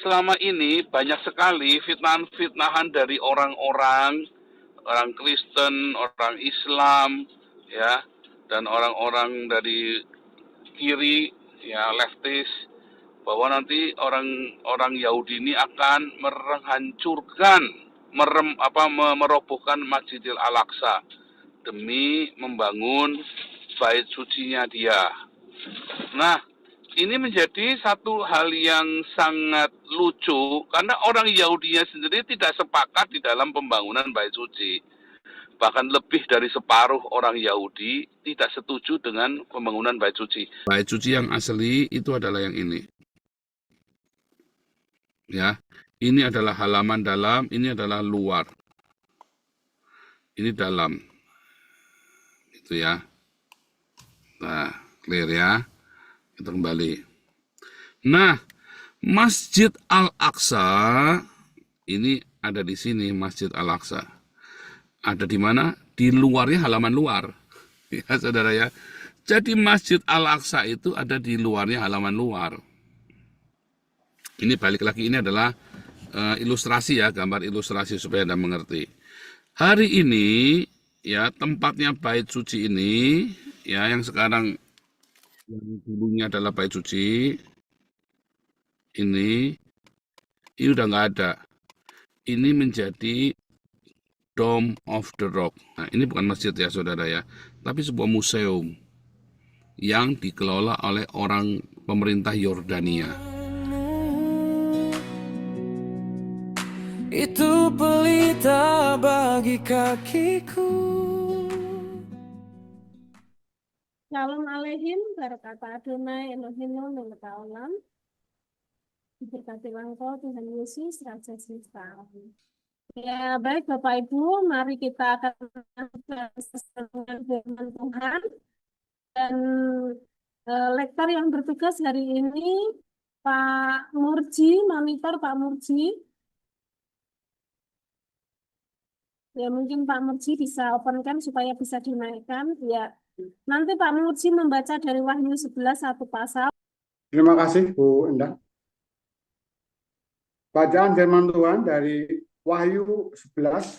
selama ini banyak sekali fitnahan-fitnahan dari orang-orang Kristen, orang Islam, ya, dan orang-orang dari kiri, ya, leftis, bahwa nanti orang Yahudi ini akan menghancurkan, merobohkan Masjidil Al-Aqsa demi membangun bait sucinya dia. Nah, ini menjadi satu hal yang sangat lucu karena orang Yahudinya sendiri tidak sepakat di dalam pembangunan bait suci. Bahkan lebih dari separuh orang Yahudi tidak setuju dengan pembangunan bait suci. Bait suci yang asli itu adalah yang ini. Ya, ini adalah halaman dalam, ini adalah luar. Ini dalam. Itu ya. Nah, clear ya. Kita kembali. Nah, Masjid Al-Aqsa ini ada di sini, Masjid Al-Aqsa. Ada di mana? Di luarnya, halaman luar. Ya, saudara ya. Jadi Masjid Al-Aqsa itu ada di luarnya, halaman luar. Ini balik lagi, ini adalah ilustrasi ya, gambar ilustrasi supaya Anda mengerti. Hari ini ya, tempatnya bait suci ini ya, yang sekarang yang dulunya adalah bait suci ini udah nggak ada. Ini menjadi Dome of the Rock. Nah, ini bukan masjid ya saudara ya, tapi sebuah museum yang dikelola oleh orang pemerintah Yordania. Itu pelita bagi kakiku. Shalom Aleihim, barakata Adonai Elohim melek olam. Diberkatilah Engkau Tuhan Yesus, Raja Semesta. Ya baik Bapak Ibu, mari kita akan dengan firman Tuhan. Dan lektor yang bertugas hari ini Pak Murji, monitor Pak Murji. Ya mungkin Pak Murji bisa openkan supaya bisa dinaikkan. Ya nanti Pak Murji membaca dari Wahyu 11 satu pasal. Terima kasih Bu Endah. Bacaan firman Tuhan dari Wahyu 11.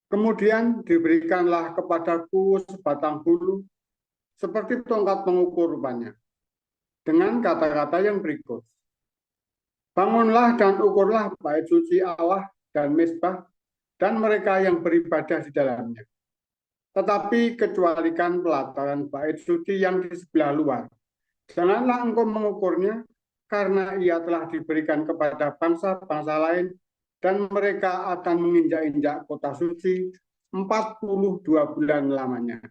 Kemudian diberikanlah kepadaku sebatang bulu seperti tongkat pengukur rupanya, dengan kata-kata yang berikut. Bangunlah dan ukurlah bait suci Allah dan mezbah dan mereka yang beribadah di dalamnya. Tetapi kecualikan pelataran bait suci yang di sebelah luar. Janganlah engkau mengukurnya, karena ia telah diberikan kepada bangsa-bangsa lain, dan mereka akan menginjak-injak kota suci 42 bulan lamanya.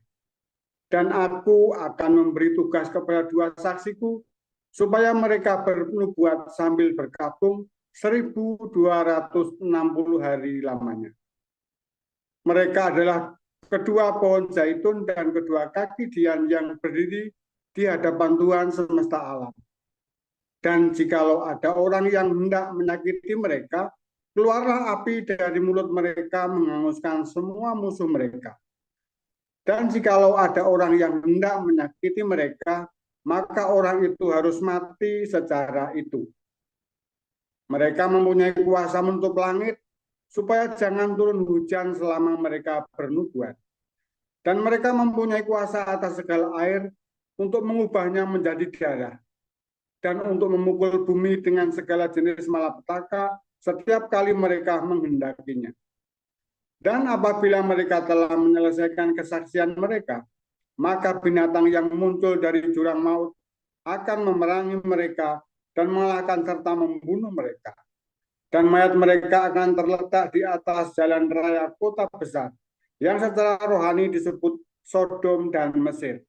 Dan aku akan memberi tugas kepada dua saksiku, supaya mereka bernubuat sambil berkabung 1260 hari lamanya. Mereka adalah kedua pohon zaitun dan kedua kaki dian yang berdiri di hadapan Tuhan semesta alam. Dan jikalau ada orang yang hendak menyakiti mereka, keluarlah api dari mulut mereka menghanguskan semua musuh mereka. Dan jikalau ada orang yang hendak menyakiti mereka, maka orang itu harus mati secara itu. Mereka mempunyai kuasa menutup langit, supaya jangan turun hujan selama mereka bernubuat. Dan mereka mempunyai kuasa atas segala air untuk mengubahnya menjadi darah, dan untuk memukul bumi dengan segala jenis malapetaka setiap kali mereka menghendakinya. Dan apabila mereka telah menyelesaikan kesaksian mereka, maka binatang yang muncul dari jurang maut akan memerangi mereka dan mengalahkan serta membunuh mereka. Dan mayat mereka akan terletak di atas jalan raya kota besar, yang secara rohani disebut Sodom dan Mesir,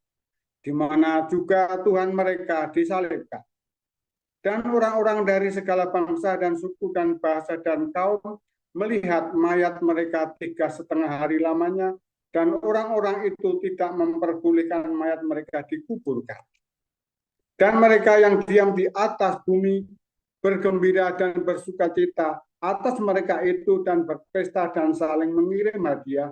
di mana juga Tuhan mereka disalibkan. Dan orang-orang dari segala bangsa dan suku dan bahasa dan kaum melihat mayat mereka 3,5 hari lamanya, dan orang-orang itu tidak memperbolehkan mayat mereka dikuburkan. Dan mereka yang diam di atas bumi bergembira dan bersukacita atas mereka itu, dan berpesta dan saling mengirim hadiah,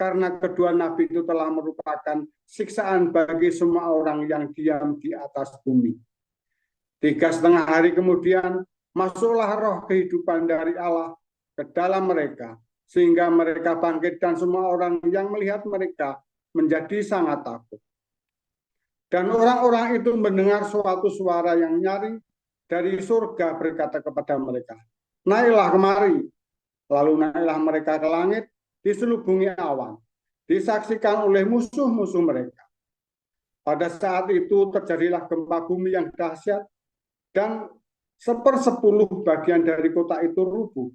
karena kedua nabi itu telah merupakan siksaan bagi semua orang yang diam di atas bumi. 3,5 hari kemudian, masuklah roh kehidupan dari Allah ke dalam mereka, sehingga mereka bangkit dan semua orang yang melihat mereka menjadi sangat takut. Dan orang-orang itu mendengar suatu suara yang nyaring dari surga berkata kepada mereka, "Naiklah kemari." Lalu naiklah mereka ke langit, diselubungi awan, disaksikan oleh musuh-musuh mereka. Pada saat itu terjadilah gempa bumi yang dahsyat, dan 1/10 bagian dari kota itu rubuh,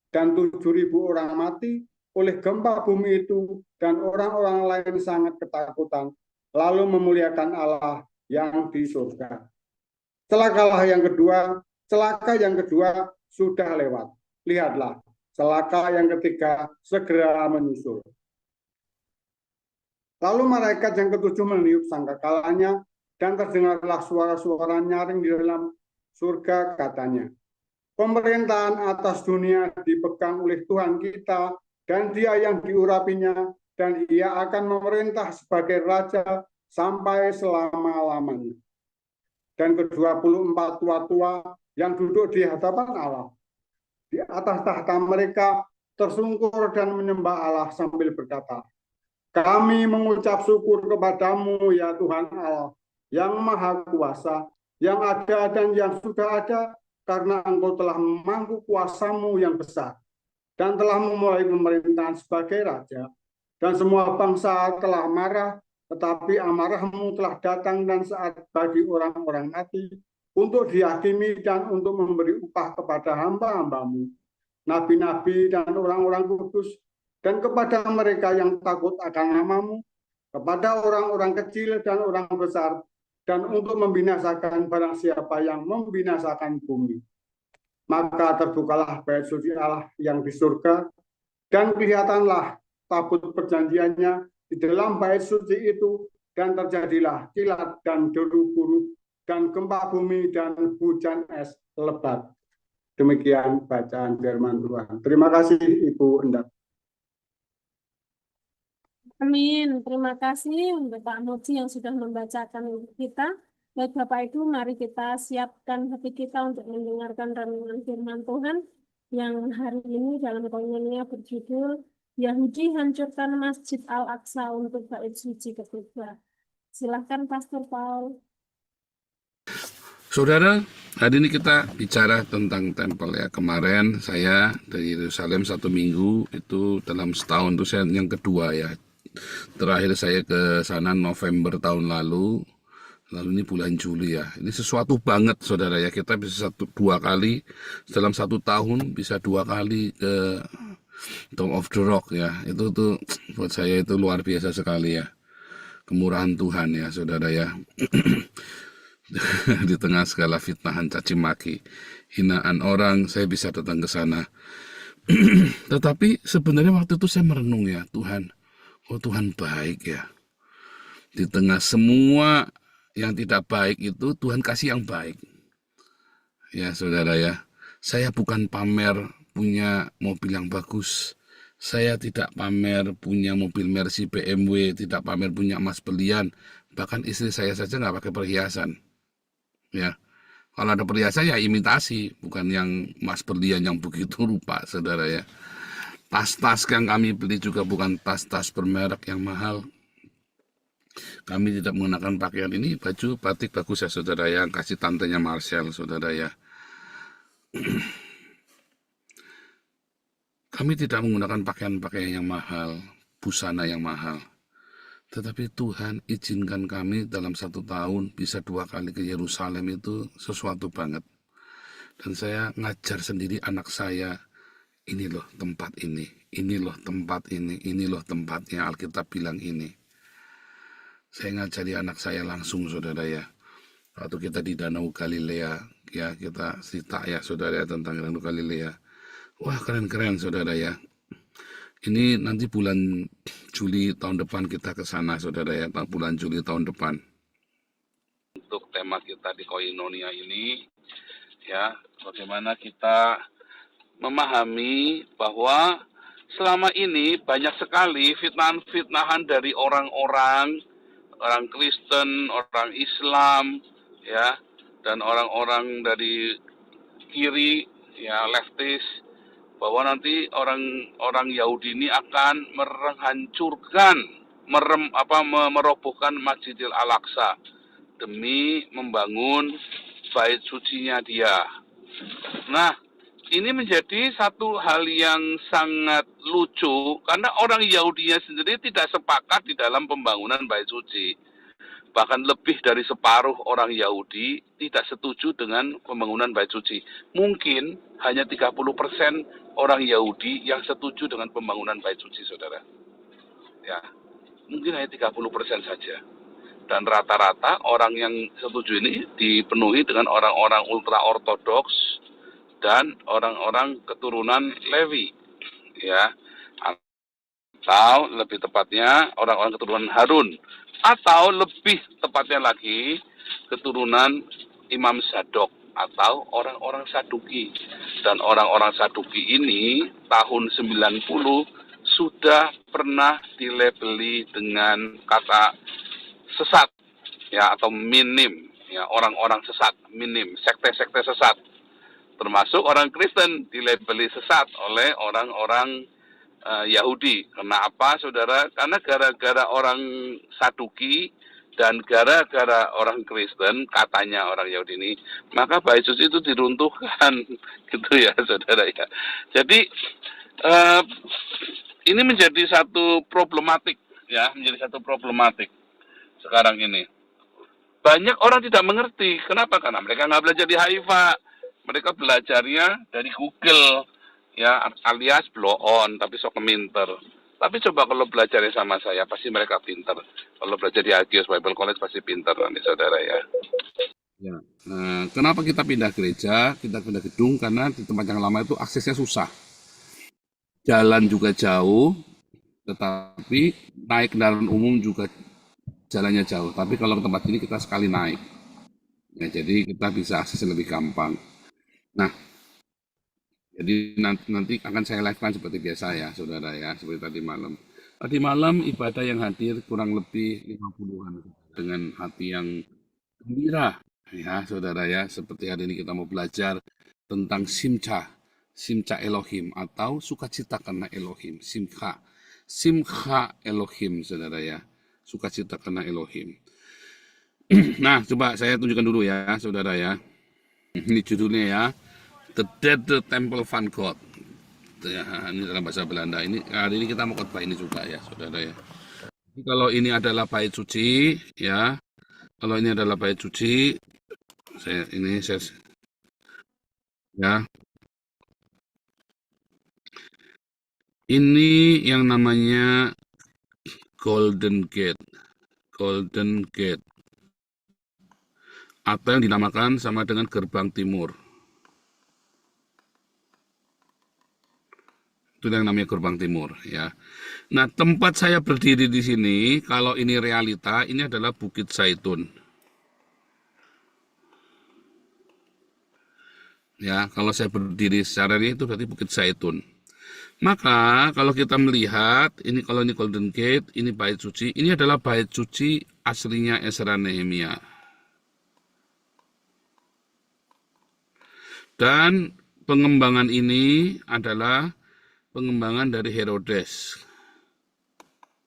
dan 7.000 orang mati oleh gempa bumi itu, dan orang-orang lain sangat ketakutan, lalu memuliakan Allah yang di surga. Celaka yang kedua sudah lewat. Lihatlah, celaka yang ketiga segera menyusul. Lalu malaikat yang ketujuh meniup sangkakalanya, dan terdengarlah suara-suara nyaring di dalam surga, katanya, "Pemerintahan atas dunia dipegang oleh Tuhan kita, dan Dia yang diurapinya, dan Ia akan memerintah sebagai Raja sampai selama-lamanya." Dan ke-24 tua-tua yang duduk di hadapan Allah, di atas tahta mereka tersungkur dan menyembah Allah sambil berkata, "Kami mengucap syukur kepadamu, ya Tuhan Allah, yang Maha Kuasa, yang ada dan yang sudah ada, karena Engkau telah memangku kuasamu yang besar, dan telah memulai pemerintahan sebagai Raja. Dan semua bangsa telah marah, tetapi amarahmu telah datang dan saat bagi orang-orang mati, untuk dihakimi dan untuk memberi upah kepada hamba-hambamu, nabi-nabi dan orang-orang kudus, dan kepada mereka yang takut akan namamu, kepada orang-orang kecil dan orang besar, dan untuk membinasakan barang siapa yang membinasakan bumi." Maka terbukalah bait suci Allah yang di surga, dan kelihatanlah tabut perjanjiannya di dalam bait suci itu, dan terjadilah kilat dan deru guru dan gempa bumi dan hujan es lebat. Demikian bacaan firman Tuhan. Terima kasih Ibu Endah. Amin. Terima kasih untuk Pak Muji yang sudah membacakan untuk kita. Baik Bapak Ibu, mari kita siapkan hati kita untuk mendengarkan renungan firman Tuhan yang hari ini dalam koinonia berjudul Yahudi hancurkan Masjid Al-Aqsa untuk bait suci ketiga. Silahkan Pastor Paul. Saudara, hari ini kita bicara tentang tempel ya. Kemarin saya dari Yerusalem 1 minggu, itu dalam setahun itu saya yang kedua ya. Terakhir saya ke sana November tahun lalu ini bulan Juli ya. Ini sesuatu banget saudara ya, kita bisa 2 kali dalam 1 tahun, bisa 2 kali ke Dome of the Rock ya. Itu tuh buat saya itu luar biasa sekali ya, kemurahan Tuhan ya saudara ya. Di tengah segala fitnahan, caci maki, hinaan orang, saya bisa datang ke sana. Tetapi sebenarnya waktu itu saya merenung ya, Tuhan, oh Tuhan baik ya. Di tengah semua yang tidak baik itu, Tuhan kasih yang baik. Ya saudara ya, saya bukan pamer punya mobil yang bagus. Saya tidak pamer punya mobil Mercy BMW, tidak pamer punya emas belian. Bahkan istri saya saja nggak pakai perhiasan. Ya, kalau ada perhiasan ya imitasi, bukan yang emas berlian yang begitu rupa, saudara ya. Tas-tas yang kami beli juga bukan tas-tas bermerek yang mahal. Kami tidak menggunakan pakaian ini, baju batik bagus ya saudara ya, kasih tantenya Marcel saudara ya. Kami tidak menggunakan pakaian-pakaian yang mahal, busana yang mahal. Tetapi Tuhan izinkan kami dalam 1 tahun bisa 2 kali ke Yerusalem, itu sesuatu banget. Dan saya ngajar sendiri anak saya, ini loh tempat ini loh tempat ini loh tempatnya, Alkitab bilang ini. Saya ngajari anak saya langsung saudara ya. Waktu kita di Danau Galilea, ya kita cerita ya saudara tentang Danau Galilea. Wah keren-keren saudara ya. Ini nanti bulan Juli tahun depan kita ke sana saudara ya, bulan Juli tahun depan. Untuk tema kita di Koinonia ini ya, bagaimana kita memahami bahwa selama ini banyak sekali fitnahan-fitnahan dari orang Kristen, orang Islam ya, dan orang-orang dari kiri, ya leftis, bahwa nanti orang Yahudi ini akan menghancurkan, merobohkan Masjidil Al-Aqsa demi membangun bait sucinya dia. Nah, ini menjadi satu hal yang sangat lucu karena orang Yahudinya sendiri tidak sepakat di dalam pembangunan bait suci. Bahkan lebih dari separuh orang Yahudi tidak setuju dengan pembangunan bait suci. Mungkin hanya 30% orang Yahudi yang setuju dengan pembangunan bait suci, saudara. Ya, mungkin hanya 30% saja. Dan rata-rata orang yang setuju ini dipenuhi dengan orang-orang ultra-ortodoks dan orang-orang keturunan Lewi. Ya, atau lebih tepatnya orang-orang keturunan Harun. Atau lebih tepatnya lagi keturunan Imam Zadok atau orang-orang Saduki. Dan orang-orang Saduki ini tahun 90 sudah pernah dilabeli dengan kata sesat, ya, atau minim, ya, orang-orang sesat, minim, sekte-sekte sesat. Termasuk orang Kristen dilabeli sesat oleh orang-orang Yahudi. Karena apa, saudara? Karena gara-gara orang Saduki dan gara-gara orang Kristen, katanya orang Yahudi ini, maka bait suci itu diruntuhkan, gitu ya, saudara ya. Jadi ini menjadi satu problematik, ya, menjadi satu problematik sekarang ini. Banyak orang tidak mengerti. Kenapa? Karena mereka nggak belajar di Haifa. Mereka belajarnya dari Google, ya, alias blow on, tapi sok minter. Tapi coba kalau belajarnya sama saya, pasti mereka pinter. Kalau belajar di Agios Bible College pasti pinter, nanti saudara ya. Ya, kenapa kita pindah gereja, kita pindah gedung? Karena di tempat yang lama itu aksesnya susah. Jalan juga jauh, tetapi naik kendaraan umum juga jalannya jauh. Tapi kalau ke tempat ini kita sekali naik, ya, jadi kita bisa aksesnya lebih gampang. Nah, jadi nanti akan saya live-kan seperti biasa ya, saudara ya, seperti tadi malam. Tadi malam ibadah yang hadir kurang lebih 50-an dengan hati yang gembira, ya, saudara ya. Seperti hari ini kita mau belajar tentang Simcha Elohim atau sukacita karena Elohim, Simcha Elohim, saudara ya, sukacita karena Elohim. Nah, coba saya tunjukkan dulu ya, saudara ya. Ini judulnya ya, The Dead Temple van God. Ya, ini dalam bahasa Belanda. Ini hari ini kita mau khotbah ini juga ya, saudara ya. Jadi, kalau ini adalah bait suci, ya. Kalau ini adalah bait suci, saya ya. Ini yang namanya Golden Gate. Atau yang dinamakan sama dengan gerbang timur. Itu yang namanya gerbang timur, ya. Nah, tempat saya berdiri di sini, kalau ini realita, ini adalah Bukit Zaitun. Ya, kalau saya berdiri secara ini itu berarti Bukit Zaitun. Maka kalau kita melihat, kalau ini Golden Gate, ini bait suci, ini adalah bait suci aslinya Ezra Nehemia. Dan pengembangan ini adalah pengembangan dari Herodes,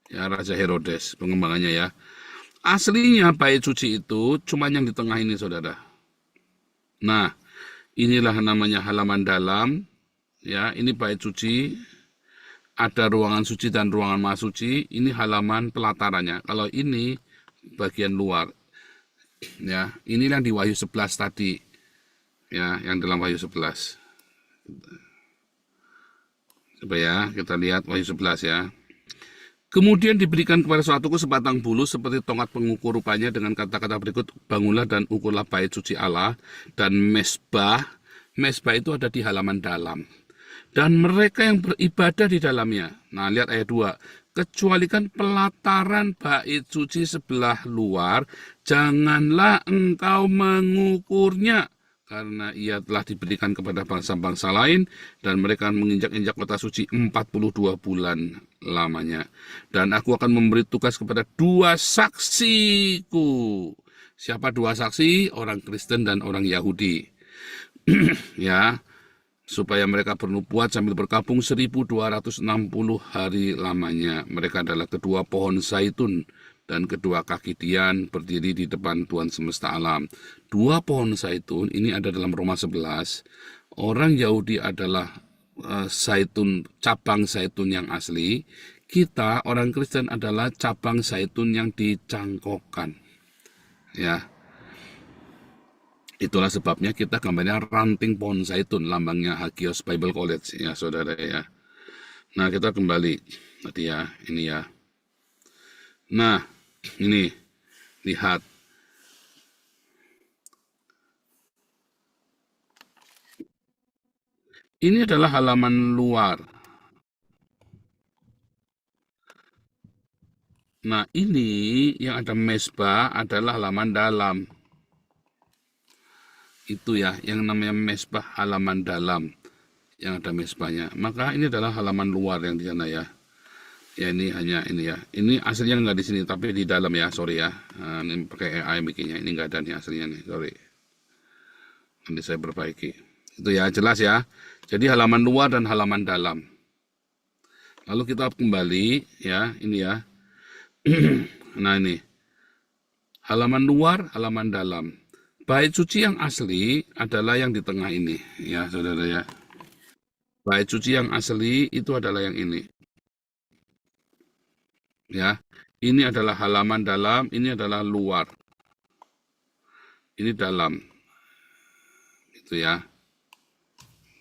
ya, Raja Herodes, pengembangannya ya. Aslinya bait suci itu cuma yang di tengah ini, saudara. Nah, inilah namanya halaman dalam, ya. Ini bait suci, ada ruangan suci dan ruangan maha suci. Ini halaman pelatarannya. Kalau ini bagian luar, ya. Ini yang di Wahyu 11 tadi, ya, yang dalam Wahyu 11. Coba ya, kita lihat Wahyu 11 ya. Kemudian diberikan kepada suatuku sebatang bulu seperti tongkat pengukur rupanya dengan kata-kata berikut, bangunlah dan ukurlah bait suci Allah dan mesbah. Mesbah itu ada di halaman dalam. Dan mereka yang beribadah di dalamnya. Nah, lihat ayat 2. Kecualikan pelataran bait suci sebelah luar, janganlah engkau mengukurnya. Karena ia telah diberikan kepada bangsa-bangsa lain, dan mereka menginjak-injak kota suci 42 bulan lamanya. Dan aku akan memberi tugas kepada 2 saksiku Siapa dua saksi? Orang Kristen dan orang Yahudi. Ya, supaya mereka bernubuat sambil berkabung 1260 hari lamanya. Mereka adalah kedua pohon zaitun dan kedua kaki dian berdiri di depan Tuhan semesta alam. Dua pohon zaitun ini ada dalam Roma 11. Orang Yahudi adalah zaitun, cabang zaitun yang asli. Kita orang Kristen adalah cabang zaitun yang dicangkokkan. Ya, itulah sebabnya kita gambarnya ranting pohon zaitun, lambangnya Hagios Bible College, ya saudara ya. Nah, kita kembali tadi ya, ini ya. Nah, ini lihat. Ini adalah halaman luar. Nah, ini yang ada mesbah adalah halaman dalam. Itu ya, yang namanya mesbah halaman dalam. Yang ada mesbahnya. Maka ini adalah halaman luar yang di sana ya. Ya, ini hanya ini ya. Ini aslinya nggak di sini, tapi di dalam ya, sorry ya. Nah, ini pakai AI bikinnya. Ini nggak ada nih aslinya nih, sorry. Nanti saya perbaiki. Itu ya, jelas ya. Jadi halaman luar dan halaman dalam. Lalu kita kembali ya, ini ya. Nah ini, halaman luar, halaman dalam. Bait suci yang asli adalah yang di tengah ini, ya saudara ya. Bait suci yang asli itu adalah yang ini. Ya, ini adalah halaman dalam, ini adalah luar. Ini dalam. Itu ya.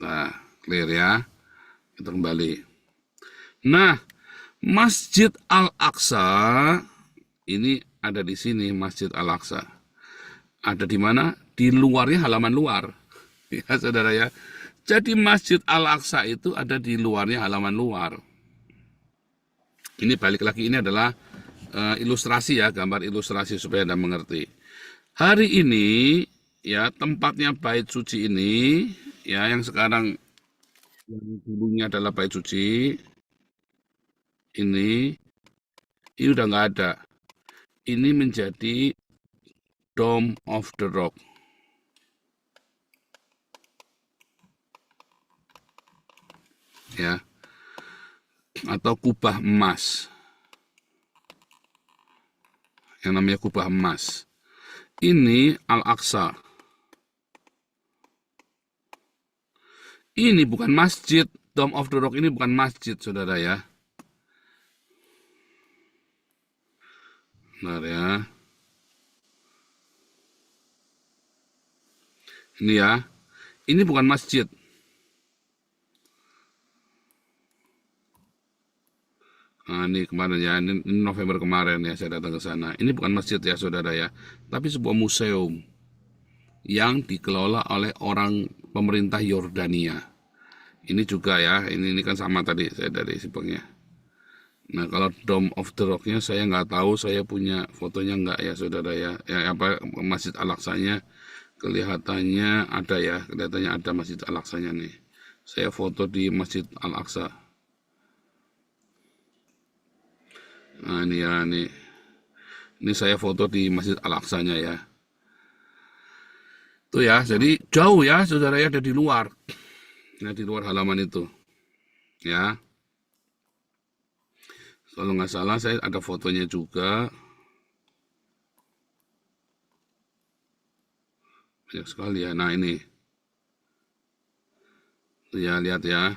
Nah, clear ya. Kita kembali. Nah, Masjid Al-Aqsa ini ada di sini, Masjid Al-Aqsa. Ada di mana? Di luarnya halaman luar. Ya, saudara ya. Jadi Masjid Al-Aqsa itu ada di luarnya halaman luar. Ini balik lagi, ini adalah ilustrasi ya, gambar ilustrasi supaya Anda mengerti. Hari ini ya, tempatnya bait suci ini ya, yang sekarang yang dulunya adalah bait suci ini udah nggak ada. Ini menjadi Dome of the Rock. Ya. Atau kubah emas. Yang namanya kubah emas. Ini Al-Aqsa. Ini bukan masjid. Dome of the Rock ini bukan masjid, saudara ya. Bentar ya. Ini ya. Ini bukan masjid. Nah, ini kemarin ya, ini November kemarin ya saya datang ke sana. Ini bukan masjid ya saudara ya, tapi sebuah museum yang dikelola oleh orang pemerintah Yordania. Ini juga ya, ini kan sama tadi saya dari Sipengnya. Nah, kalau Dome of the Rock-nya saya nggak tahu, saya punya fotonya nggak ya saudara ya. Ya apa, Masjid Al-Aqsa-nya kelihatannya ada ya, kelihatannya ada Masjid Al-Aqsa-nya nih. Saya foto di Masjid Al-Aqsa. Nah, ini ya, ini saya foto di Masjid Al-Aqsa-nya ya. Tuh ya, jadi jauh ya saudara ya, ada di luar. Nah, di luar halaman itu. Ya. Kalau nggak salah saya ada fotonya juga. Banyak sekali ya. Nah ini. Ya, lihat ya.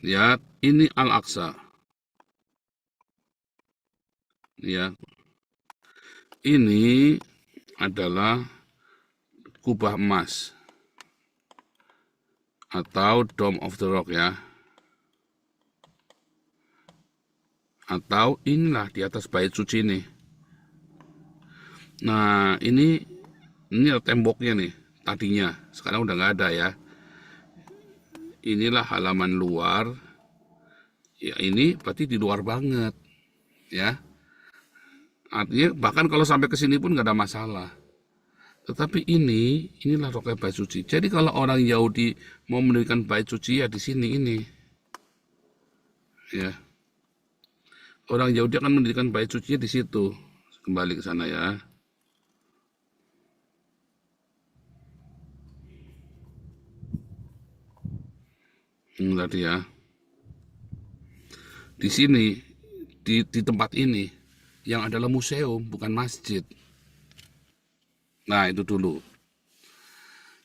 Lihat, ini Al-Aqsa. Ya. Ini adalah kubah emas. Atau Dome of the Rock ya. Atau inilah di atas bait suci ini. Nah, ini temboknya nih tadinya. Sekarang udah nggak ada ya. Inilah halaman luar. Ya, ini berarti di luar banget. Ya. Artinya bahkan kalau sampai ke sini pun nggak ada masalah. Tetapi inilah roknya bait suci. Jadi kalau orang Yahudi mau mendirikan bait suci ya di sini ini. Ya. Orang Yahudi akan mendirikan bait suci di situ. Kembali ke sana ya. Tadi ya. Di sini, di tempat ini, yang adalah museum, bukan masjid. Nah, itu dulu.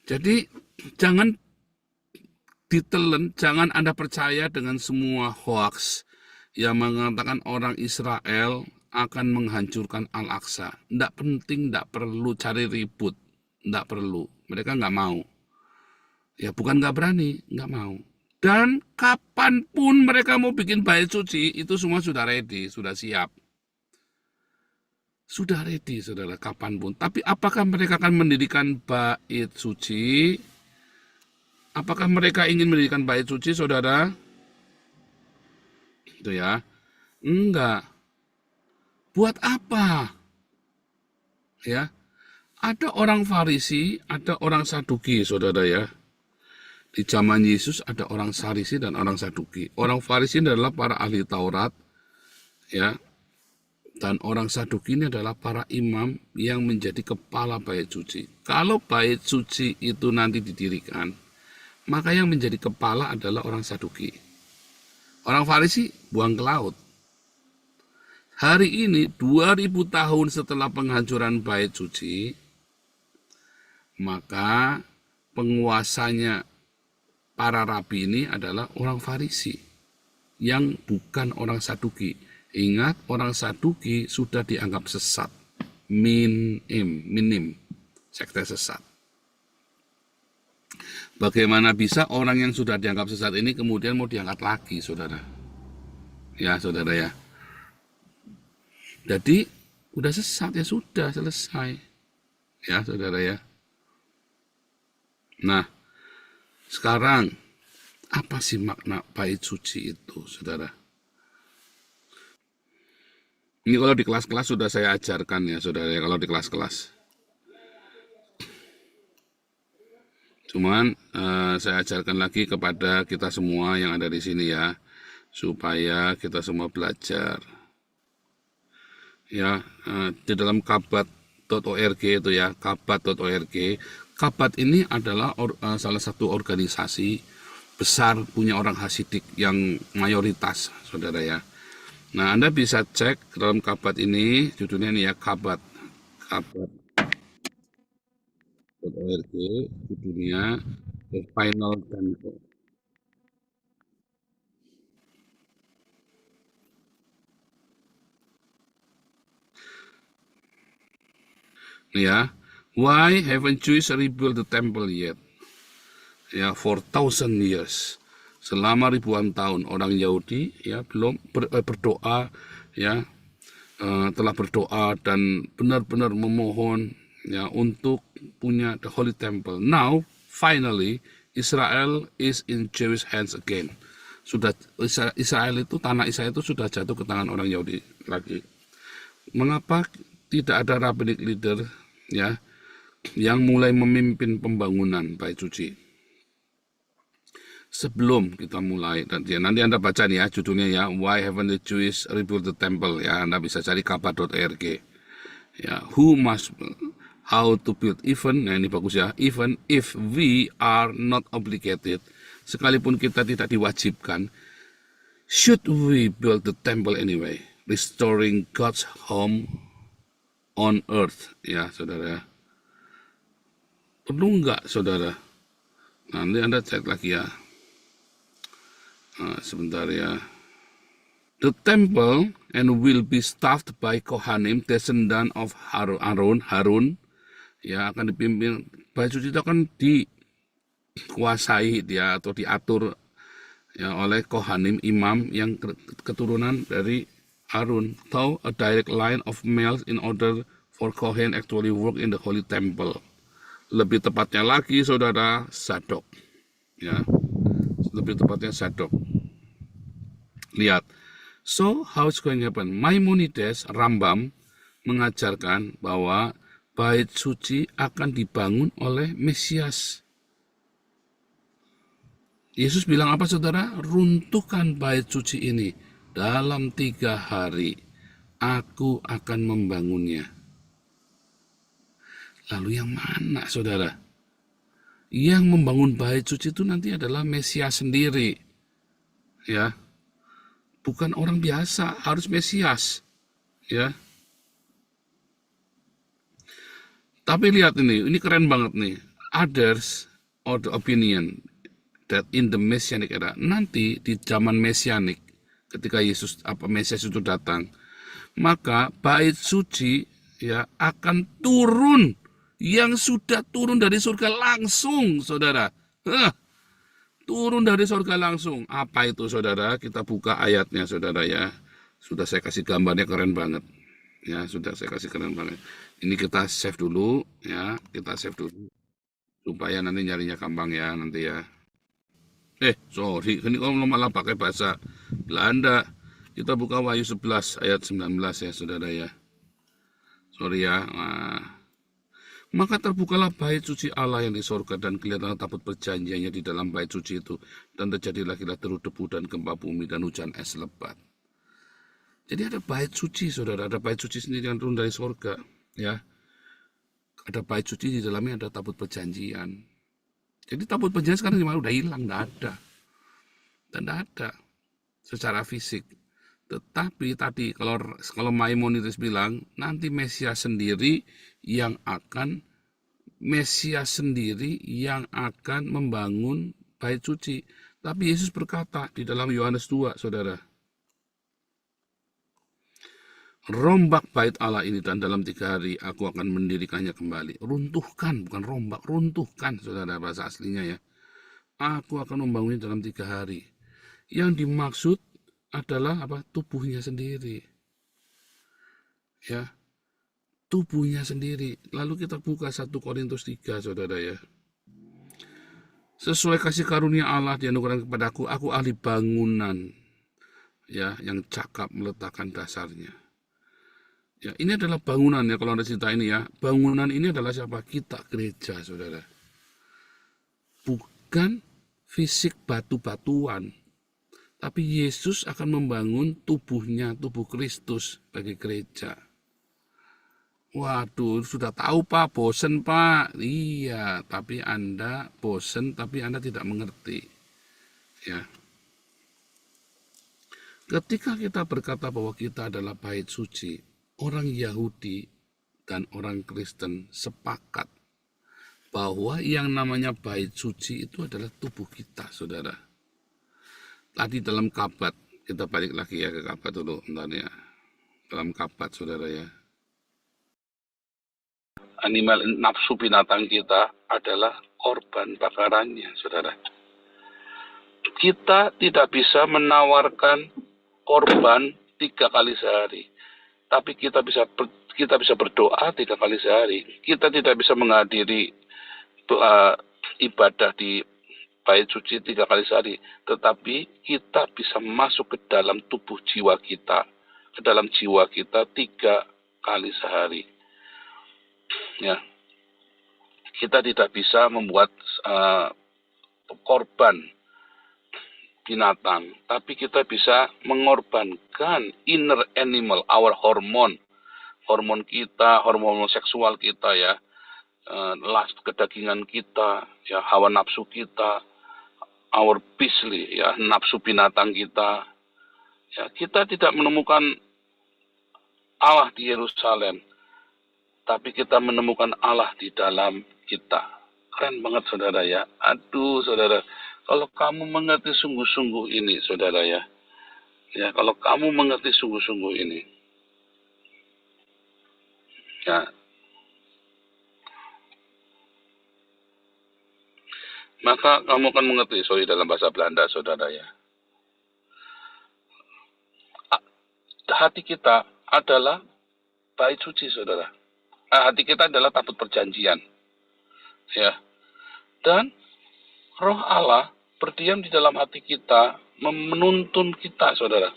Jadi, jangan ditelan, jangan Anda percaya dengan semua hoax yang mengatakan orang Israel akan menghancurkan Al-Aqsa. Tidak penting, tidak perlu cari ribut. Tidak perlu. Mereka nggak mau. Ya, bukan nggak berani, nggak mau. Dan kapanpun mereka mau bikin bait suci, itu semua sudah ready, sudah siap. Sudah ready, saudara, kapanpun. Tapi apakah mereka akan mendirikan bait suci? Apakah mereka ingin mendirikan bait suci, saudara? Itu ya. Enggak. Buat apa? Ya. Ada orang Farisi, ada orang Saduki, saudara ya. Di zaman Yesus ada orang Farisi dan orang Saduki. Orang Farisi adalah para ahli Taurat, ya. Dan orang Saduki ini adalah para imam yang menjadi kepala bait suci. Kalau bait suci itu nanti didirikan, maka yang menjadi kepala adalah orang Saduki. Orang Farisi buang ke laut. Hari ini 2000 tahun setelah penghancuran bait suci, maka penguasanya para rabi ini adalah orang Farisi yang bukan orang Saduki. Ingat, orang Saduki sudah dianggap sesat, minim, sekte sesat. Bagaimana bisa orang yang sudah dianggap sesat ini kemudian mau diangkat lagi, saudara? Ya, saudara ya. Jadi, udah sesat ya sudah, selesai. Ya, saudara ya. Nah, sekarang, apa sih makna bait suci itu, saudara? Ini kalau di kelas-kelas sudah saya ajarkan ya, saudara, kalau di kelas-kelas. Cuman saya ajarkan lagi kepada kita semua yang ada di sini ya, supaya kita semua belajar. Ya, di dalam kabat.org itu ya, kabat.org. Kabat ini adalah salah satu organisasi besar punya orang Hasidik yang mayoritas, saudara ya. Nah, Anda bisa cek ke dalam kabat ini, judulnya ini ya, kabat.org, judulnya The Final Temple. Ya, why haven't Jews rebuilt the temple yet? Ya, for 1,000 years. Selama ribuan tahun orang Yahudi ya belum berdoa ya, telah berdoa dan benar-benar memohon ya untuk punya the Holy Temple. Now finally Israel is in Jewish hands again. Sudah Israel itu, tanah Israel itu sudah jatuh ke tangan orang Yahudi lagi. Mengapa tidak ada rabbinic leader ya yang mulai memimpin pembangunan bait suci? Sebelum kita mulai, nanti Anda baca nih ya, judulnya ya, Why Haven't the Jews Rebuilt the Temple? Ya, Anda bisa cari kabar.org. Ya, how to build even, nah ini bagus ya, even if we are not obligated, sekalipun kita tidak diwajibkan, should we build the temple anyway? Restoring God's home on earth, ya saudara. Perlu enggak, saudara? Nanti Anda cek lagi ya. Sebentar ya. The temple and will be staffed by Kohanim, descendant of Harun, ya akan dipimpin, bait suci itu akan dikuasai dia atau diatur ya oleh Kohanim, imam yang keturunan dari Harun. Through a direct line of males in order for Kohen actually work in the holy temple. Lebih tepatnya lagi, saudara, Zadok. Ya, lebih tepatnya Zadok. Lihat. So, how it's going to happen? Maimonides, Rambam, mengajarkan bahwa bait suci akan dibangun oleh Mesias. Yesus bilang apa saudara? Runtuhkan bait suci ini. Dalam 3 hari aku akan membangunnya. Lalu yang mana saudara? Yang membangun bait suci itu nanti adalah Mesias sendiri. Ya, bukan orang biasa, harus Mesias. Ya. Tapi lihat ini keren banget nih. Others or the opinion that in the Messianic era, nanti di zaman Mesianik, ketika Mesias itu datang, maka bait suci ya akan turun, yang sudah turun dari surga langsung, saudara. Turun dari surga langsung. Apa itu, saudara? Kita buka ayatnya, saudara ya. Sudah saya kasih gambarnya, keren banget. Ya, sudah saya kasih keren banget. Ini kita save dulu, ya. Kita save dulu. Supaya nanti nyarinya gampang ya, nanti ya. Sorry, ini kalau malah pakai bahasa Belanda. Kita buka Wahyu 11 ayat 19 ya, saudara ya. Sorry ya. Maka terbukalah bait suci Allah yang di sorga, dan kelihatanlah tabut perjanjiannya di dalam bait suci itu. Dan terjadilah kilat deru debu dan gempa bumi dan hujan es lebat. Jadi ada bait suci, saudara. Ada bait suci sendiri yang turun dari sorga. Ya. Ada bait suci, di dalamnya ada tabut perjanjian. Jadi tabut perjanjian sekarang gimana? Udah hilang, nggak ada. Dan nggak ada secara fisik. Tetapi tadi kalau Maimonides bilang, nanti Mesias sendiri yang akan membangun bait suci. Tapi Yesus berkata di dalam Yohanes 2, saudara, rombak bait Allah ini, dan dalam 3 hari aku akan mendirikannya kembali. Runtuhkan, bukan rombak, runtuhkan, saudara, bahasa aslinya ya. Aku akan membangunnya dalam 3 hari. Yang dimaksud adalah apa? Tubuhnya sendiri. Ya. Tubuhnya sendiri. Lalu kita buka 1 Korintus 3, saudara ya. Sesuai kasih karunia Allah dianugerahkan kepadaku, aku ahli bangunan, ya, yang cakap meletakkan dasarnya. Ya, ini adalah bangunan ya, kalau Anda cerita ini ya. Bangunan ini adalah siapa? Kita, gereja, saudara. Bukan fisik batu-batuan. Tapi Yesus akan membangun tubuhnya, tubuh Kristus bagi gereja. Waduh, sudah tahu Pak, bosen Pak. Iya, tapi Anda bosen, tapi Anda tidak mengerti. Ya. Ketika kita berkata bahwa kita adalah bait suci, orang Yahudi dan orang Kristen sepakat bahwa yang namanya bait suci itu adalah tubuh kita, saudara. Tadi dalam Kabat, kita balik lagi ya ke Kabat dulu, bentar ya. Dalam Kabat, saudara ya. Animal nafsu binatang kita adalah korban bakarannya, saudara. Kita tidak bisa menawarkan korban 3 kali sehari, tapi kita bisa berdoa 3 kali sehari. Kita tidak bisa menghadiri ibadah di bait suci 3 kali sehari, tetapi kita bisa masuk ke dalam tubuh jiwa kita, ke dalam jiwa kita 3 kali sehari. Ya, kita tidak bisa membuat korban binatang, tapi kita bisa mengorbankan inner animal, our hormone kita, hormon seksual kita ya, lust kedagingan kita, ya, hawa nafsu kita, our beastly, ya, nafsu binatang kita. Ya, kita tidak menemukan Allah di Yerusalem, tapi kita menemukan Allah di dalam kita. Keren banget, saudara ya. Aduh, saudara, kalau kamu mengerti sungguh-sungguh ini, saudara ya. Ya, kalau kamu mengerti sungguh-sungguh ini, ya, maka kamu akan mengerti, dalam bahasa Belanda, saudara ya. Hati kita adalah bait suci, saudara. Hati kita adalah tabut perjanjian. Ya. Dan Roh Allah berdiam di dalam hati kita, menuntun kita, saudara.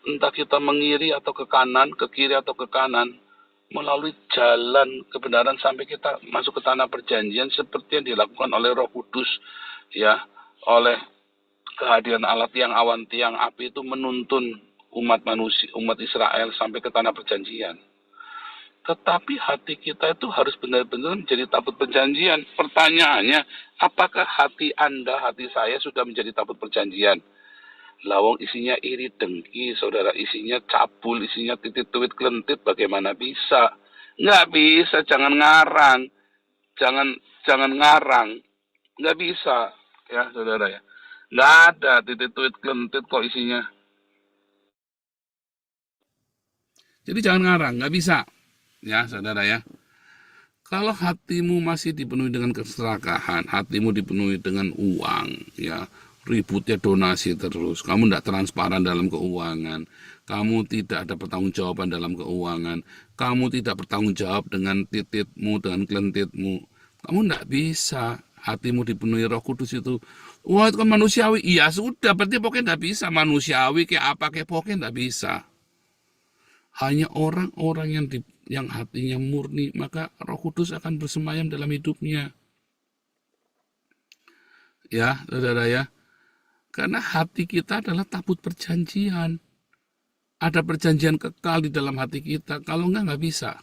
Entah kita mengiri atau ke kanan, ke kiri atau ke kanan, melalui jalan kebenaran sampai kita masuk ke tanah perjanjian seperti yang dilakukan oleh Roh Kudus, ya, oleh kehadiran Allah tiang api itu menuntun umat Israel sampai ke tanah perjanjian. Tetapi hati kita itu harus benar-benar menjadi tabut perjanjian. Pertanyaannya, apakah hati Anda, hati saya sudah menjadi tabut perjanjian? Lawang isinya iri dengki, saudara, isinya cabul, isinya titit tuit kelentit, bagaimana bisa? Nggak bisa, jangan ngarang. Jangan ngarang. Nggak bisa, ya saudara ya. Nggak ada titit tuit kelentit kok isinya. Jadi jangan ngarang, nggak bisa. Ya saudara ya. Kalau hatimu masih dipenuhi dengan keserakahan, hatimu dipenuhi dengan uang, ya, ributnya donasi terus, kamu tidak transparan dalam keuangan, kamu tidak ada pertanggungjawaban dalam keuangan, kamu tidak bertanggung jawab dengan tititmu, dengan kelentitmu, kamu tidak bisa. Hatimu dipenuhi Roh Kudus itu, wah itu kan manusiawi, iya sudah, berarti pokoknya tidak bisa, manusiawi kayak apa kayak pokoknya tidak bisa. Hanya orang-orang yang hatinya murni, maka Roh Kudus akan bersemayam dalam hidupnya. Ya, saudara ya. Karena hati kita adalah tabut perjanjian. Ada perjanjian kekal di dalam hati kita. Kalau nggak bisa.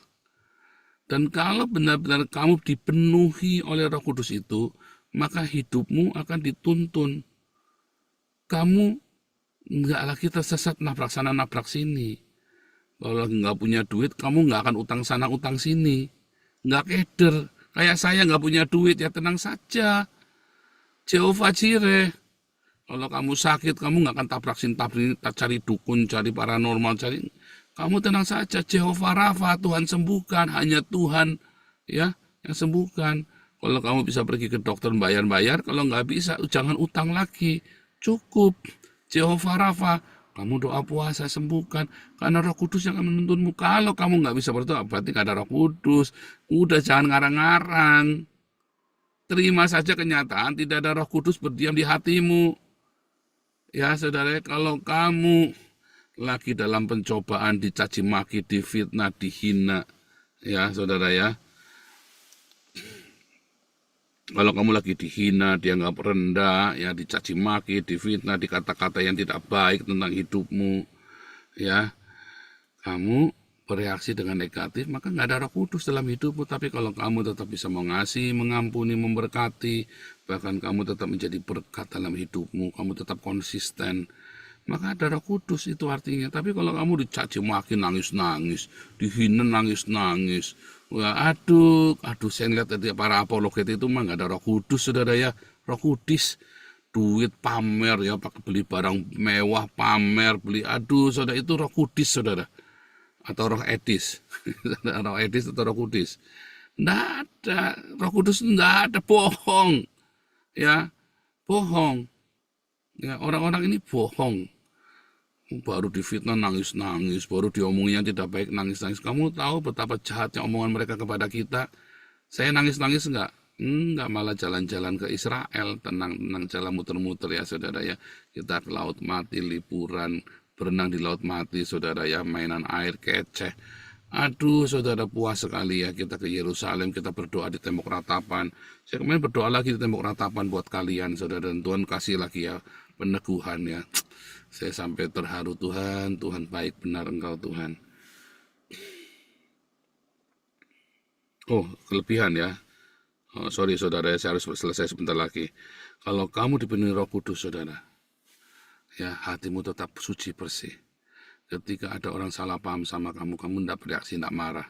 Dan kalau benar-benar kamu dipenuhi oleh Roh Kudus itu, maka hidupmu akan dituntun. Kamu nggak lagi tersesat nabrak sana nabrak sini. Kalau lagi nggak punya duit, kamu nggak akan utang sana utang sini. Nggak keder. Kayak saya nggak punya duit, ya tenang saja. Jehovah Jireh. Kalau kamu sakit, kamu nggak akan tabrak sini, cari dukun, cari paranormal, kamu tenang saja. Jehovah Rafa, Tuhan sembuhkan. Hanya Tuhan ya yang sembuhkan. Kalau kamu bisa pergi ke dokter bayar-bayar, kalau nggak bisa, jangan utang lagi. Cukup. Jehovah Rafa. Kamu doa puasa sembuhkan, karena Roh Kudus yang akan menuntunmu. Kalau kamu nggak bisa berdoa, berarti nggak ada Roh Kudus. Udah jangan ngarang-ngarang. Terima saja kenyataan tidak ada Roh Kudus berdiam di hatimu. Ya saudara, kalau kamu lagi dalam pencobaan, dicaci maki, difitnah, dihina, ya saudara ya. Kalau kamu lagi dihina, dianggap rendah, ya dicaci maki, difitnah, dikata-kata yang tidak baik tentang hidupmu, ya kamu bereaksi dengan negatif, maka nggak ada Roh Kudus dalam hidupmu. Tapi kalau kamu tetap bisa mengasihi, mengampuni, memberkati, bahkan kamu tetap menjadi berkat dalam hidupmu, kamu tetap konsisten, maka ada Roh Kudus itu artinya. Tapi kalau kamu dicaci maki, nangis-nangis, dihina, nangis-nangis, wah, aduh, saya lihat tadi para apologet itu mah nggak ada Roh Kudus, saudara ya. Roh Kudus, duit pamer ya, pakai beli barang mewah, pamer, beli, aduh, saudara, itu Roh Kudus, saudara. Atau Roh Edis, Roh Edis atau Roh Kudus. Nggak ada, Roh Kudus nggak ada, bohong, ya, bohong. Ya, orang-orang ini bohong. Baru difitnah nangis-nangis, baru diomongin yang tidak baik nangis-nangis. Kamu tahu betapa jahatnya omongan mereka kepada kita? Saya nangis-nangis enggak? Enggak, malah jalan-jalan ke Israel, tenang-tenang jalan muter-muter ya saudara ya. Kita ke Laut Mati, liburan, berenang di Laut Mati saudara ya, mainan air keceh. Aduh saudara, puas sekali ya kita ke Yerusalem, kita berdoa di tembok ratapan. Saya kemarin berdoa lagi di tembok ratapan buat kalian saudara, dan Tuhan kasih lagi ya peneguhan ya. Saya sampai terharu, Tuhan, Tuhan baik benar Engkau Tuhan. Oh, kelebihan ya. Oh, sorry saudara, saya harus selesai sebentar lagi. Kalau kamu dipenuhi Roh Kudus saudara, ya hatimu tetap suci bersih. Ketika ada orang salah paham sama kamu, kamu tidak bereaksi, tidak marah,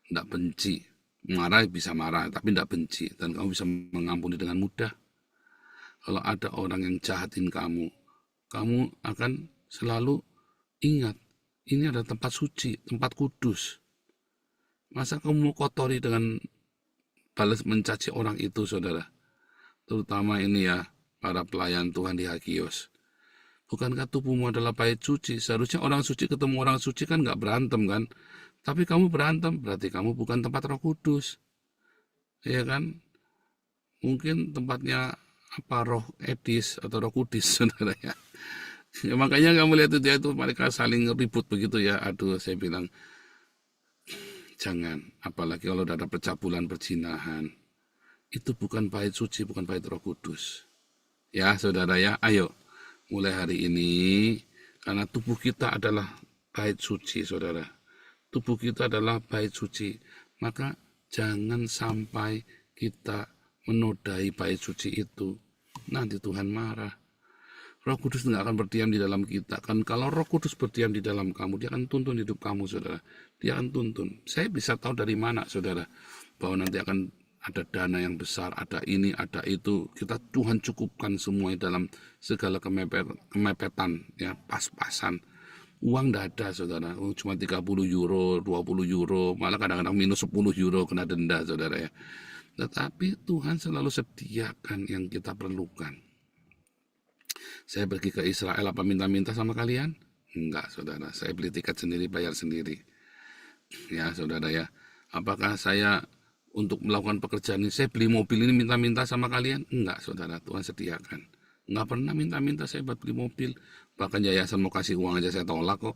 tidak benci. Marah bisa marah, tapi tidak benci. Dan kamu bisa mengampuni dengan mudah. Kalau ada orang yang jahatin kamu akan selalu ingat, ini adalah tempat suci, tempat kudus. Masa kamu mau kotori dengan balas mencaci orang itu, saudara? Terutama ini ya, para pelayan Tuhan di Hagios. Bukankah tubuhmu adalah bait suci? Seharusnya orang suci ketemu orang suci kan nggak berantem kan? Tapi kamu berantem, berarti kamu bukan tempat Roh Kudus. Ya kan? Mungkin tempatnya apa, Roh Edis atau Roh Kudus, saudara ya. Ya, makanya kamu lihat itu mereka saling ribut begitu ya. Aduh, saya bilang jangan, apalagi kalau ada percabulan, perzinahan. Itu bukan bait suci, bukan bait Roh Kudus. Ya, saudara ya, ayo mulai hari ini, karena tubuh kita adalah bait suci, saudara. Tubuh kita adalah bait suci, maka jangan sampai kita menodai bait suci itu. Nanti Tuhan marah. Roh Kudus tidak akan berdiam di dalam kita. Kan kalau Roh Kudus berdiam di dalam kamu, dia akan tuntun hidup kamu, saudara. Dia akan tuntun. Saya bisa tahu dari mana, saudara, bahwa nanti akan ada dana yang besar, ada ini, ada itu. Kita Tuhan cukupkan semua dalam segala kemepetan, ya, pas-pasan. Uang tidak ada, saudara. Cuma 30 euro, 20 euro, malah kadang-kadang minus 10 euro kena denda, saudara ya. Tetapi Tuhan selalu sediakan yang kita perlukan. Saya pergi ke Israel apa minta-minta sama kalian? Enggak, saudara. Saya beli tiket sendiri, bayar sendiri. Ya, saudara ya. Apakah saya untuk melakukan pekerjaan ini, saya beli mobil ini minta-minta sama kalian? Enggak, saudara. Tuhan sediakan. Enggak pernah minta-minta saya buat beli mobil. Bahkan yayasan mau kasih uang aja saya tolak kok.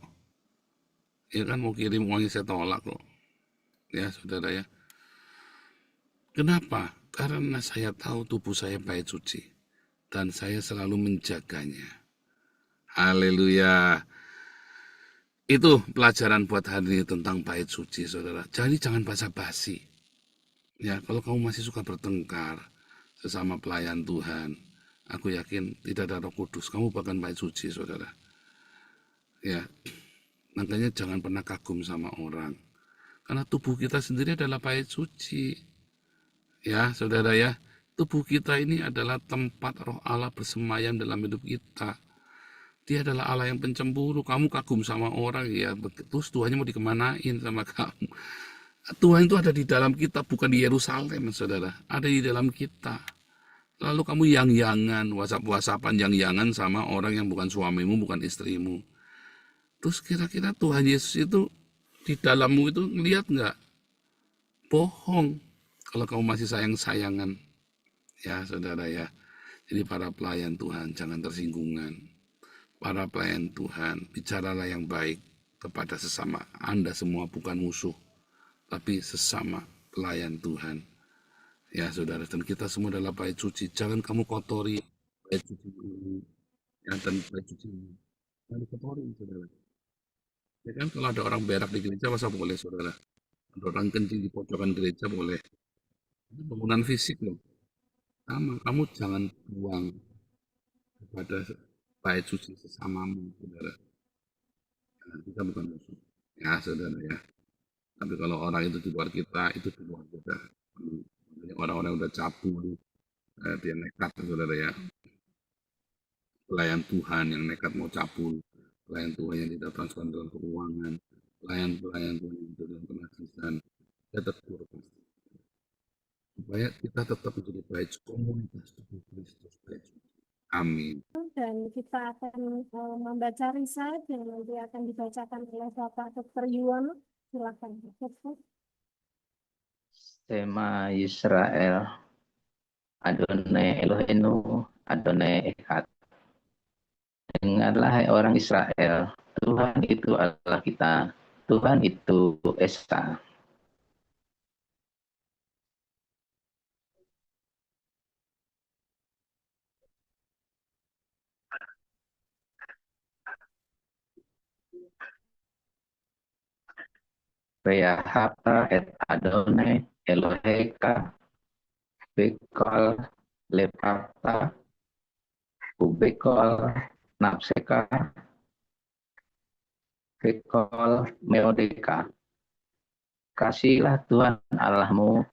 Ya kan, mau kirim uangnya saya tolak kok. Ya, saudara ya. Kenapa? Karena saya tahu tubuh saya bait suci. Dan saya selalu menjaganya. Haleluya. Itu pelajaran buat hari ini tentang bait suci, saudara. Jadi jangan basa-basi. Ya, kalau kamu masih suka bertengkar sesama pelayan Tuhan, aku yakin tidak ada Roh Kudus. Kamu bahkan bait suci, saudara. Ya, makanya jangan pernah kagum sama orang. Karena tubuh kita sendiri adalah bait suci. Ya, saudara ya. Tubuh kita ini adalah tempat Roh Allah bersemayam dalam hidup kita. Dia adalah Allah yang pencemburu. Kamu kagum sama orang, ya, terus Tuhannya mau dikemanain sama kamu. Tuhan itu ada di dalam kita, bukan di Yerusalem, saudara. Ada di dalam kita. Lalu kamu yang-yangan, whatsapp-whatsappan yang-yangan sama orang yang bukan suamimu, bukan istrimu. Terus kira-kira Tuhan Yesus itu di dalammu itu ngeliat nggak? Bohong. Kalau kamu masih sayang-sayangan. Ya, saudara ya. Jadi para pelayan Tuhan, jangan tersinggungan. Para pelayan Tuhan, bicaralah yang baik kepada sesama. Anda semua bukan musuh, tapi sesama pelayan Tuhan. Ya, saudara, dan kita semua adalah bait suci. Jangan kamu kotori bait suci ini, ya, dan bait suci ini. Jangan dikotori, saudara. Ya kan, kalau ada orang berak di gereja, masa boleh, saudara? Ada orang kencing di pojokan gereja, boleh. Itu bangunan fisik loh. Sama, kamu jangan buang kepada bait suci sesamamu, saudara. Karena kita bukan musuh. Ya, saudara ya. Tapi kalau orang itu di luar kita, itu di luar kita. Orang-orang yang udah cabul, dia nekat, saudara ya. Pelayan Tuhan yang nekat mau cabul, pelayan Tuhan yang tidak transparan dalam keuangan, pelayan Tuhan yang dalam penajisian, kita tegur pasti. Supaya kita tetap menjadi baik komunitas tubuh Kristus baik. Amin. Dan kita akan membaca risale yang nanti akan dibacakan oleh Bapak Dr. Yuwono. Silakan, Dr. Shema Yisrael, Adonai Eloheinu, Adonai Echad. Dengarlah hai orang Israel, Tuhan itu Allah kita, Tuhan itu Esa. Reahata et Adonai Eloheka, Bekol Lepata, Ubekol Napseka, Bekol Meodeka. Kasihlah Tuhan Allahmu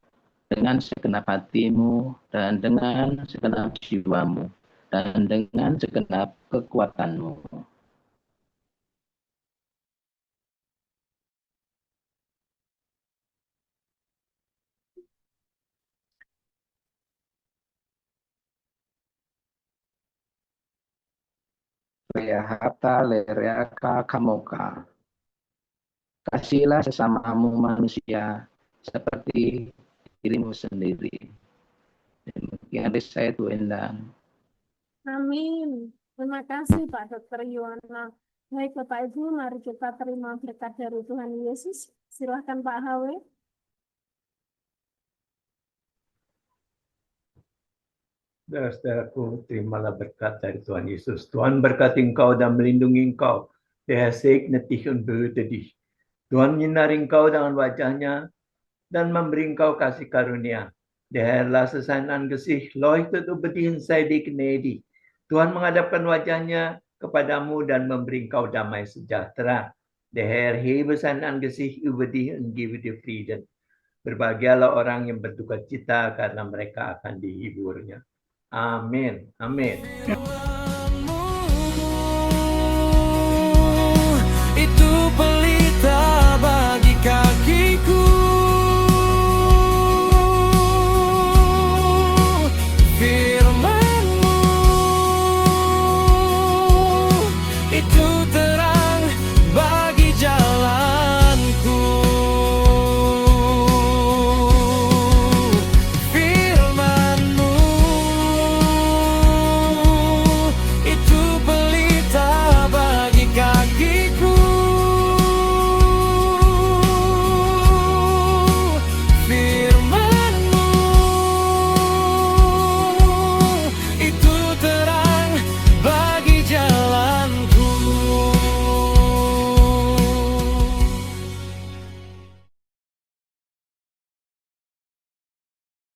dengan segenap hatimu dan dengan segenap jiwamu dan dengan segenap kekuatanmu. Reahata lereaka kamoka. Kasihlah sesamamu manusia seperti dirimu sendiri. Demikian saya itu endang. Amin. Terima kasih Pak Dr. Yuwono. Baik Bapak Ibu, mari kita terima berkat dari Tuhan Yesus. Silahkan Pak HW. Saudara-saudaraku, terimalah berkat dari Tuhan Yesus. Tuhan berkati engkau dan melindungi engkau. Der Herr segne dich und behüte dich. Tuhan menyinari engkau dengan wajahnya dan memberi engkau kasih karunia. Der Herr lasse sein Angesicht leuchtet über dich und sei dir gnädig. Tuhan menghadapkan wajahnya kepadamu dan memberi engkau damai sejahtera. Der Herr hebe sein Angesicht über dich und gebe dir Frieden. Berbahagialah orang yang berduka cita karena mereka akan dihiburnya. Amin. Amin.